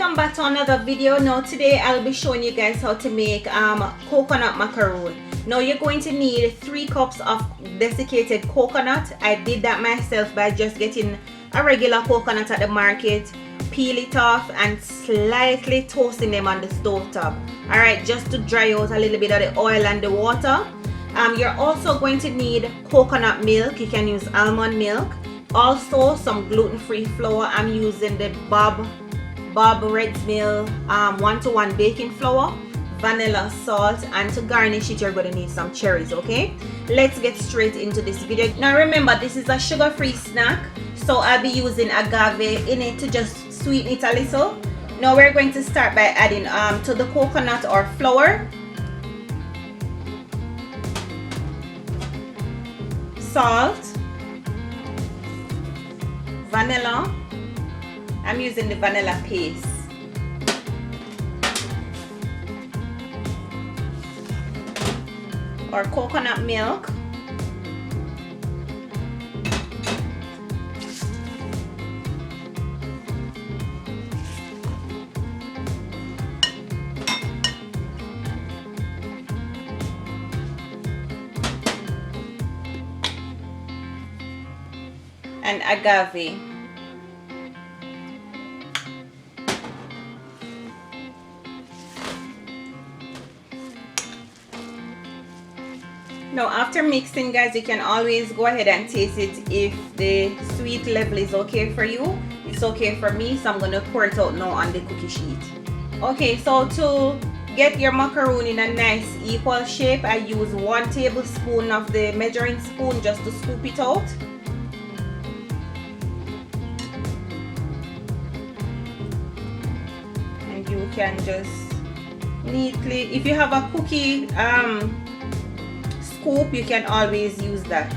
welcome back to another video. Now today I'll be showing you guys how to make coconut macaroon. Now you're going to need 3 cups of desiccated coconut. I did that myself by just getting a regular coconut at the market, peel it off and slightly toasting them on the stove top. Alright, just to dry out a little bit of the oil and the water. You're also going to need coconut milk. You can use almond milk. Also some gluten-free flour. I'm using the Bob Red's Mill 1-to-1 baking flour, vanilla, salt, and to garnish it you're going to need some cherries. Okay, let's get straight into this video. Now remember, this is a sugar-free snack, so I'll be using agave in it to just sweeten it a little. Now we're going to start by adding to the coconut or flour, salt, vanilla. I'm using the vanilla paste, or coconut milk, and agave. Now after mixing, guys, you can always go ahead and taste it if the sweet level is okay for you. It's okay for me, so I'm going to pour it out now on the cookie sheet. Okay, so to get your macaroon in a nice equal shape, I use 1 tablespoon of the measuring spoon just to scoop it out. And you can just neatly, if you have a cookie scoop, you can always use that.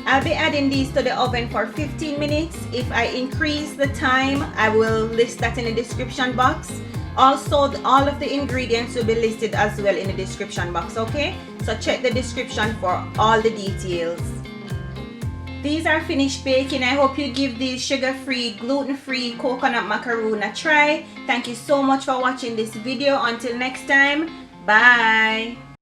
I'll be adding these to the oven for 15 minutes. If I increase the time, I will list that in the description box. Also, all of the ingredients will be listed as well in the description box, okay? So check the description for all the details. These are finished baking. I hope you give these sugar-free, gluten-free coconut macaroon a try. Thank you so much for watching this video. Until next time, bye.